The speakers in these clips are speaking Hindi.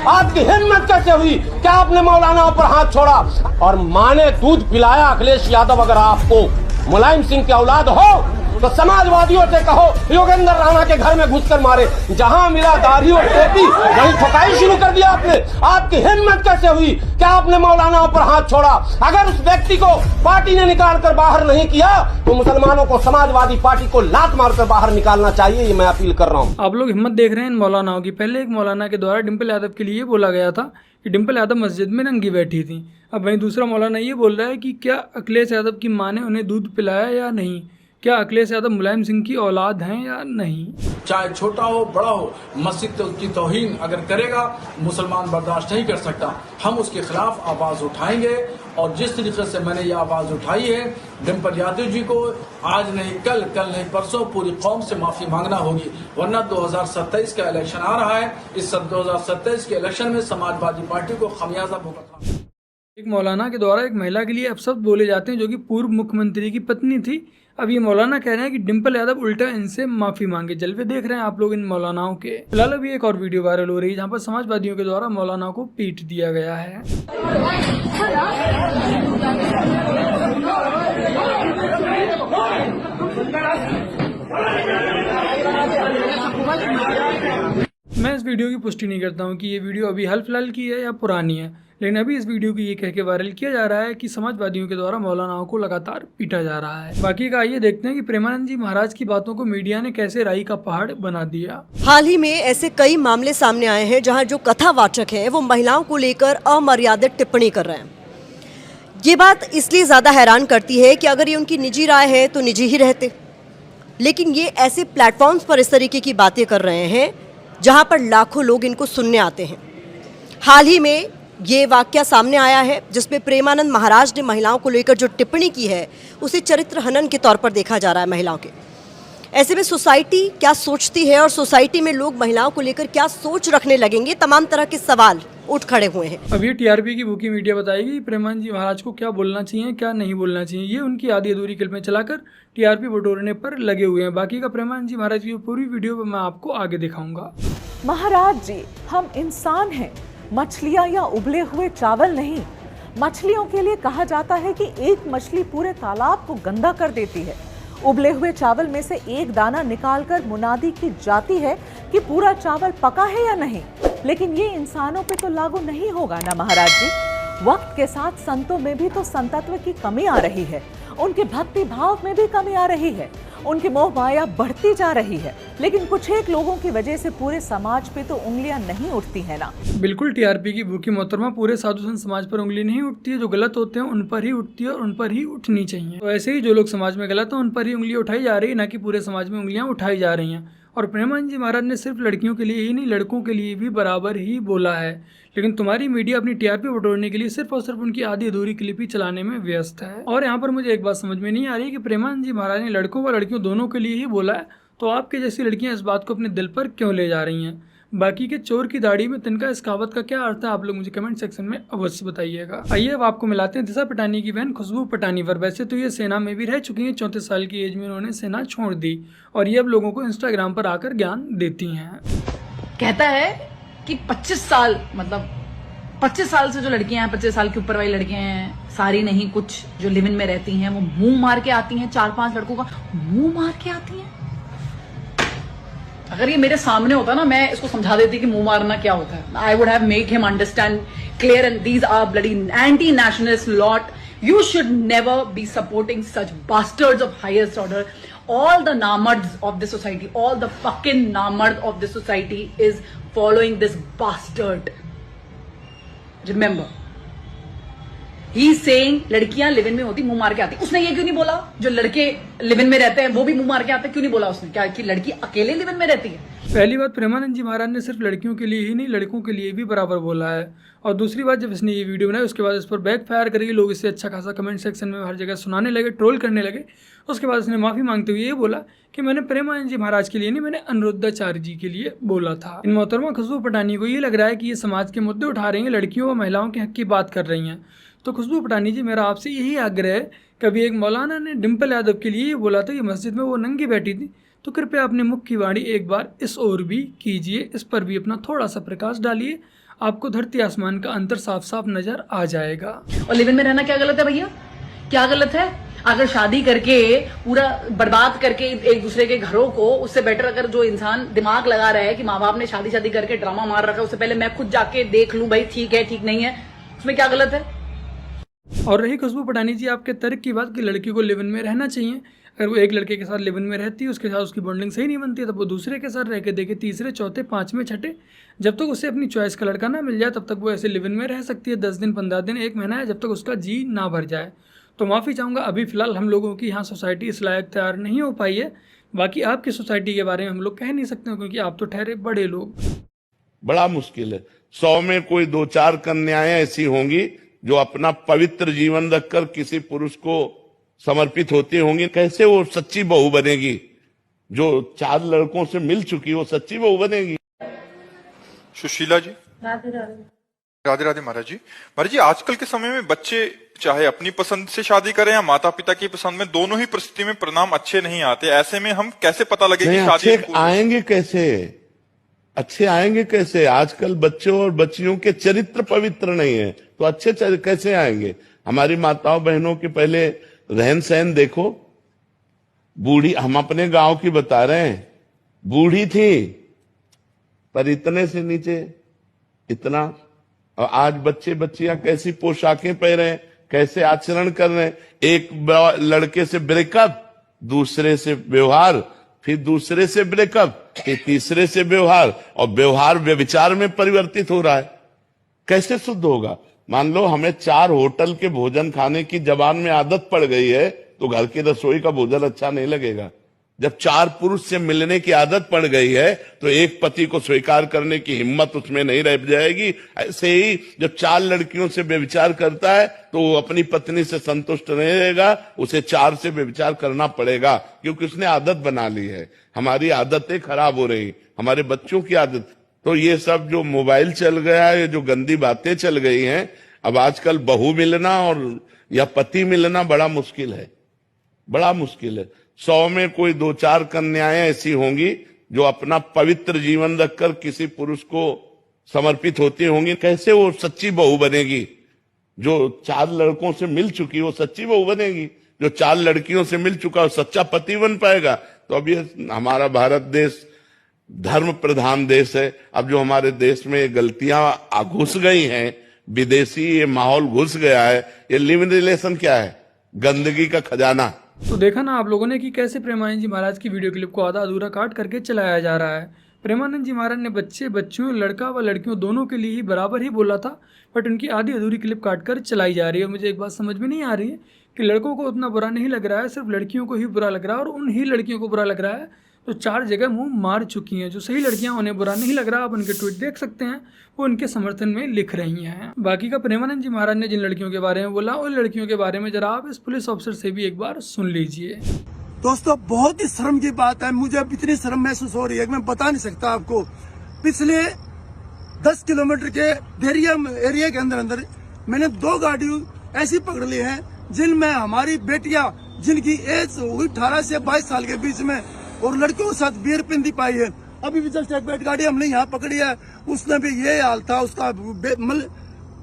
आपकी हिम्मत कैसे हुई? क्या आपने मौलाना पर हाथ छोड़ा? और माँ ने दूध पिलाया अखिलेश यादव, अगर आपको मुलायम सिंह की औलाद हो तो समाजवादियों से कहो योगेंद्र राणा के घर में घुसकर मारे। जहां मिला दाढ़ी और टोपी वहीं ठुकाई शुरू कर दिया आपने। आपकी हिम्मत कैसे हुई? क्या आपने मौलाना पर हाथ छोड़ा? अगर उस व्यक्ति को पार्टी ने निकाल कर बाहर नहीं किया तो मुसलमानों को समाजवादी पार्टी को लात मारकर बाहर निकालना चाहिए। ये मैं अपील कर रहा हूँ। आप लोग हिम्मत देख रहे हैं इन मौलानाओं की। पहले एक मौलाना के द्वारा डिम्पल यादव के लिए बोला गया था कि डिम्पल यादव मस्जिद में नंगी बैठी थी। अब वहीं दूसरा मौलाना ये बोल रहा है कि क्या अखिलेश यादव की माँ ने उन्हें दूध पिलाया या नहीं, क्या अखिलेश यादव मुलायम सिंह की औलाद हैं या नहीं। चाहे छोटा हो बड़ा हो, मस्जिद की तौहीन अगर करेगा मुसलमान बर्दाश्त नहीं कर सकता। हम उसके खिलाफ आवाज उठाएंगे और जिस तरीके से मैंने ये आवाज उठाई है, डिम्पल यादव जी को आज नहीं कल, कल नहीं परसों पूरी कौम से माफी मांगना होगी, वरना 2027 का इलेक्शन आ रहा है। इस 2027 के इलेक्शन में समाजवादी पार्टी को खमियाजा भुगतना। एक मौलाना के द्वारा एक महिला के लिए अपशब्द बोले जाते हैं जो कि पूर्व मुख्यमंत्री की पत्नी थी। अब ये मौलाना कह रहे हैं कि डिम्पल यादव उल्टा इनसे माफी मांगे। जलवे देख रहे हैं आप लोग इन मौलानाओं के। फिलहाल अभी एक और वीडियो वायरल हो रही है जहाँ पर समाजवादियों के द्वारा मौलाना को पीट दिया गया है। मैं इस वीडियो की पुष्टि नहीं करता हूँ कि ये वीडियो अभी हाल फिलहाल की है या पुरानी है, लेकिन अभी इस वीडियो को ये कह के वायरल किया जा रहा है कि समाजवादियों के द्वारा मौलानाओं को लगातार पीटा जा रहा है। बाकी का आइए देखते हैं कि प्रेमानंद जी महाराज की बातों को मीडिया ने कैसे राई का पहाड़ बना दिया। हाल ही में ऐसे कई मामले सामने आए हैं जहां जो कथावाचक हैं वो महिलाओं को लेकर अमर्यादित टिप्पणी कर रहे हैं। ये बात इसलिए ज़्यादा हैरान करती है कि अगर ये उनकी निजी राय है तो निजी ही रहते, लेकिन ये ऐसे प्लेटफॉर्म्स पर इस तरीके की बातें कर रहे हैं जहां पर लाखों लोग इनको सुनने आते हैं। हाल ही में ये वाकया सामने आया है जिसमें प्रेमानंद महाराज ने महिलाओं को लेकर जो टिप्पणी की है उसे चरित्र हनन के तौर पर देखा जा रहा है महिलाओं के। ऐसे में सोसाइटी क्या सोचती है और सोसाइटी में लोग महिलाओं को लेकर क्या सोच रखने लगेंगे, तमाम तरह के सवाल उठ खड़े हुए हैं। अब ये टीआरपी की भूखी मीडिया बताएगी प्रेमानंद जी महाराज को क्या बोलना चाहिए क्या नहीं बोलना चाहिए। ये उनकी आधी अधूरी क्लिपें चलाकर टीआरपी बटोरने पर लगे हुए हैं। बाकी का प्रेमानंद जी महाराज की पूरी वीडियो मैं आपको आगे दिखाऊंगा। महाराज जी, हम इंसान हैं, मछलियां या उबले हुए चावल नहीं। मछलियों के लिए कहा जाता है कि एक मछली पूरे तालाब को गंदा कर देती है। उबले हुए चावल में से एक दाना निकालकर मुनादी की जाती है कि पूरा चावल पका है या नहीं। लेकिन ये इंसानों पे तो लागू नहीं होगा ना महाराज जी। वक्त के साथ संतों में भी तो संतत्व की कमी आ रही है, उनके भक्ति भाव में भी कमी आ रही है, उनकी मोह माया बढ़ती जा रही है। लेकिन कुछ एक लोगों की वजह से पूरे समाज पे तो उंगलियां नहीं उठती है ना। बिल्कुल टीआरपी की भूखी मोहतरमा, पूरे साधु संत समाज पर उंगली नहीं उठती है। जो गलत होते हैं उन पर ही उठती है और उन पर ही उठनी चाहिए। तो ऐसे ही जो लोग समाज में गलत हैं उन पर ही उंगलियां उठाई जा रही है, ना कि पूरे समाज में उंगलियां उठाई जा रही हैं। और प्रेमानंद जी महाराज ने सिर्फ लड़कियों के लिए ही नहीं लड़कों के लिए भी बराबर ही बोला है। लेकिन तुम्हारी मीडिया अपनी टीआरपी बटोरने के लिए सिर्फ और सिर्फ उनकी आधी अधूरी क्लिप ही चलाने में व्यस्त है। और यहाँ पर मुझे एक बात समझ में नहीं आ रही कि प्रेमानंद जी महाराज ने लड़कों व लड़कियों दोनों के लिए ही बोला है, तो आपके जैसी लड़कियां इस बात को अपने दिल पर क्यों ले जा रही हैं। बाकी के चोर की दाढ़ी में तिनका, इस कहावत का क्या अर्थ है आप लोग मुझे कमेंट सेक्शन में अवश्य बताइएगा। आइए अब आपको मिलाते हैं दिशा पटानी की बहन खुशबू पटानी पर। वैसे तो ये सेना में भी रह चुकी हैं, 34 साल की एज में उन्होंने सेना छोड़ दी और ये अब लोगों को इंस्टाग्राम पर आकर ज्ञान देती हैं। कहता है कि 25 साल मतलब 25 साल से जो लड़कियां हैं, 25 साल के ऊपर वाली लड़कियां हैं, सारी नहीं, कुछ जो लिव इन में रहती हैं वो मुंह मार के आती हैं, 4-5 लड़कों का मुंह मार के आती हैं। अगर ये मेरे सामने होता ना, मैं इसको समझा देती कि मुंह मारना क्या होता है। I would have make him understand clear and these are bloody anti nationalist lot. You should never be supporting such bastards of highest order. All the namards of the society, all the fucking namard of the society is following this bastard. Remember, he is saying लड़कियां लिव इन में होती मुंह मार के आती। उसने ये क्यों नहीं बोला जो लड़के लिव इन में रहते हैं वो भी मुंह मार के आते, क्यों नहीं बोला उसने? क्या कि लड़की अकेले लिव इन में रहती है? पहली बात, प्रेमानंद जी महाराज ने सिर्फ लड़कियों के लिए ही नहीं लड़कों के लिए भी बराबर बोला है। और दूसरी बात, जब इसने ये वीडियो बनाई उसके बाद इस पर बैक फायर करके लोग इसे अच्छा खासा कमेंट सेक्शन में हर जगह सुनाने लगे, ट्रोल करने लगे। उसके बाद इसने माफ़ी मांगते हुए ये बोला कि मैंने प्रेमानंद जी महाराज के लिए नहीं, मैंने अनिरुद्धाचार्य जी के लिए बोला था। इन मोहतरमा खुशबू पटानी को ये लग रहा है कि ये समाज के मुद्दे उठा रही हैं, लड़कियों व महिलाओं के हक की बात कर रही हैं। तो खुशबू पटानी जी, मेरा आपसे यही आग्रह है, कभी एक मौलाना ने डिम्पल यादव के लिए ये बोला था कि मस्जिद में वो नंगी बैठी थी, तो कृपया अपने मुख की वाणी एक बार इस ओर भी कीजिए, इस पर भी अपना थोड़ा सा प्रकाश डालिए, आपको धरती आसमान का अंतर साफ साफ नजर आ जाएगा। और लिव इन में रहना क्या गलत है भैया? क्या गलत है? अगर शादी करके पूरा बर्बाद करके एक दूसरे के घरों को, उससे बेटर अगर जो इंसान दिमाग लगा रहा है कि माँ बाप ने शादी करके ड्रामा मार रखा है, उससे पहले मैं खुद जाके देख लूं भाई ठीक है ठीक नहीं है, उसमें क्या गलत है? और रही खुशबू पटानी जी आपके तर्क की बात कि लड़की को लिव इन में रहना चाहिए, अगर वो एक लड़के के साथ लिव इन में रहती है, उसके साथ उसकी बॉन्डिंग सही नहीं बनती, तब वो दूसरे के साथ रह के देखे, तीसरे चौथे पाँचवें छठे, जब तक उसे अपनी चॉइस का लड़का ना मिल जाए तब तक वो ऐसे लिव इन में रह सकती है 10 दिन 15 दिन 1 महीना है, जब तक उसका जी ना भर जाए। तो माफ़ी चाहूँगा, अभी फ़िलहाल हम लोगों की यहाँ सोसाइटी इस लायक तैयार नहीं हो पाई है। बाकी आपकी सोसाइटी के बारे में हम लोग कह नहीं सकते क्योंकि आप तो ठहरे बड़े लोग। बड़ा मुश्किल है। 100 में कोई 2-4 कन्याएं ऐसी होंगी जो अपना पवित्र जीवन रखकर किसी पुरुष को समर्पित होती होंगी। कैसे वो सच्ची बहू बनेगी? जो 4 लड़कों से मिल चुकी वो सच्ची बहू बनेगी? सुशीला जी, राधे राधे महाराज जी। महाराज जी, आजकल के समय में बच्चे चाहे अपनी पसंद से शादी करें या माता पिता की पसंद में, दोनों ही परिस्थिति में परिणाम अच्छे नहीं आते। ऐसे में हम कैसे पता लगे कि शादी अच्छे आएंगे कैसे? अच्छे आएंगे कैसे? आजकल बच्चों और बच्चियों के चरित्र पवित्र नहीं है, तो अच्छे कैसे आएंगे? हमारी माताओं बहनों के पहले रहन सहन देखो। बूढ़ी, हम अपने गांव की बता रहे हैं, बूढ़ी थी पर इतने से नीचे इतना, और आज बच्चे बच्चियां कैसी पोशाकें पहने हैं, कैसे आचरण कर रहे हैं। एक लड़के से ब्रेकअप, दूसरे से व्यवहार, फिर दूसरे से ब्रेकअप, फिर तीसरे से व्यवहार, और व्यवहार व्यभिचार में परिवर्तित हो रहा है। कैसे शुद्ध होगा? मान लो हमें 4 होटल के भोजन खाने की जबान में आदत पड़ गई है, तो घर की रसोई का भोजन अच्छा नहीं लगेगा। जब 4 पुरुष से मिलने की आदत पड़ गई है तो एक पति को स्वीकार करने की हिम्मत उसमें नहीं रह जाएगी। ऐसे ही जब 4 लड़कियों से व्यभिचार करता है तो वो अपनी पत्नी से संतुष्ट नहीं रहेगा, उसे 4 से व्यभिचार करना पड़ेगा, क्योंकि उसने आदत बना ली है। हमारी आदतें खराब हो रही, हमारे बच्चों की आदत। तो ये सब जो मोबाइल चल गया है, जो गंदी बातें चल गई हैं, अब आजकल बहू मिलना और या पति मिलना बड़ा मुश्किल है, बड़ा मुश्किल है। 100 में कोई 2-4 कन्याएं ऐसी होंगी जो अपना पवित्र जीवन रखकर किसी पुरुष को समर्पित होती होंगी। कैसे वो सच्ची बहू बनेगी? जो 4 लड़कों से मिल चुकी वो सच्ची बहू बनेगी? जो 4 लड़कियों से मिल चुका वो सच्चा पति बन पाएगा? तो अब ये हमारा भारत देश धर्म प्रधान देश है। अब जो हमारे देश में गलतियां घुस गई हैं, विदेशी ये माहौल घुस गया है, ये लिव इन रिलेशन क्या है? गंदगी का खजाना। तो देखा ना आप लोगों ने कि कैसे प्रेमानंद जी महाराज की वीडियो क्लिप को आधा अधूरा काट करके चलाया जा रहा है। प्रेमानंद जी महाराज ने बच्चे बच्चियों, लड़का व लड़कियों दोनों के लिए ही बराबर ही बोला था, बट उनकी आधी अधूरी क्लिप काट कर चलाई जा रही है। मुझे एक बात समझ में नहीं आ रही है कि लड़कों को उतना बुरा नहीं लग रहा है, सिर्फ लड़कियों को ही बुरा लग रहा है, और उन ही लड़कियों को बुरा लग रहा है तो 4 जगह मुंह मार चुकी हैं। जो सही लड़कियां उन्हें बुरा नहीं लग रहा, आप उनके ट्वीट देख सकते हैं, वो उनके समर्थन में लिख रही हैं। बाकी का प्रेमानंद जी महाराज ने जिन लड़कियों के बारे में बोला, उन लड़कियों के बारे में जरा आप इस पुलिस ऑफिसर से भी एक बार सुन लीजिए। दोस्तों, बहुत ही शर्म की बात है, मुझे अब इतनी शर्म महसूस हो रही है कि मैं बता नहीं सकता आपको। पिछले 10 किलोमीटर के एरिया के अंदर मैंने 2 गाड़ी ऐसी पकड़ ली हैं जिनमें हमारी बेटियां, जिनकी एज होगी 18 से 22 साल के बीच में, और लड़कियों के साथ बियर पिंदी पाई है। अभी भी जस्ट एक गाड़ी हमने यहाँ पकड़ी है, उसने भी ये हाल था उसका,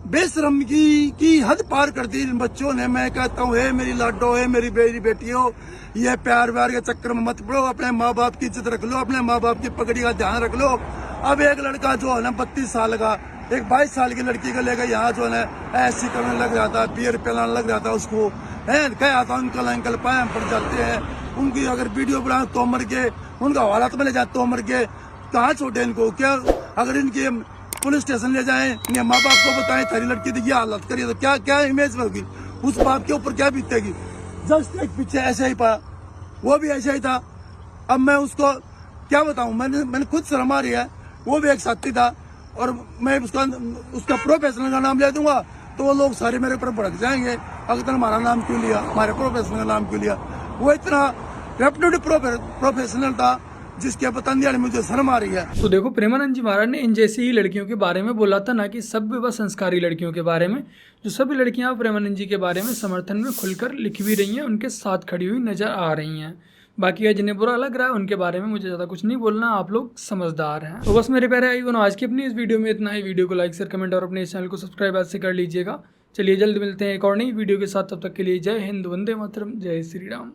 बेशरम की हद पार कर दी इन बच्चों ने। मैं कहता हूँ, हे मेरी लाडो, हे मेरी बेटियों, ये प्यार व्यार के चक्कर में मत पड़ो, अपने माँ बाप की इज्जत रख लो, अपने माँ बाप की पगड़ी का ध्यान रख लो। अब एक लड़का जो है ना 32 साल का, एक 22 साल की लड़की को लेकर यहाँ जो है ऐसी करने लग जाता है, बियर पिलाने लग जाता है उसको, है क्या था, अंकल पाए पड़ जाते हैं। उनकी अगर वीडियो बनाए तो मर के, उनका हालात में ले जाए तो मर के, कहाँ छोटे इनको? क्या अगर इनके पुलिस स्टेशन ले जाएं, इनके माँ बाप को बताएं थारी लड़की की हालत करिए तो क्या इमेज होगी उस बाप के ऊपर, क्या बीतेगी? जस्ट एक पीछे ऐसे ही पाया, वो भी ऐसा ही था। अब मैं उसको क्या बताऊं, मैंने खुद शर्म आ रही है। वो भी एक साथी था, और मैं उसका प्रोफेशनल का नाम ले दूंगा तो वो लोग सारे मेरे ऊपर भड़क जाएंगे, अगर हमारा नाम क्यों लिया, हमारे प्रोफेशनल का नाम क्यों लिया। वो इतना रेप्यूटेड प्रोफेशनल था जिसके बताने मुझे शर्म आ रही है। तो देखो, प्रेमानंद जी महाराज ने इन जैसी ही लड़कियों के बारे में बोला था, ना कि सभ्य व संस्कारी लड़कियों के बारे में। जो सभी लड़कियां प्रेमानंद जी के बारे में समर्थन में खुलकर लिख भी रही हैं, उनके साथ खड़ी हुई नजर आ रही हैं। बाकी है जिन्हें बुरा लग रहा है उनके बारे में मुझे ज़्यादा कुछ नहीं बोलना, आप लोग समझदार हैं। तो बस मेरे प्यारे आई बनो आज की अपनी इस वीडियो में इतना ही। वीडियो को लाइक शेयर कमेंट और अपने इस चैनल को सब्सक्राइब आज से कर लीजिएगा। चलिए जल्द मिलते हैं एक और नई वीडियो के साथ, तब तक के लिए जय हिंद, वंदे मातरम, जय श्री राम।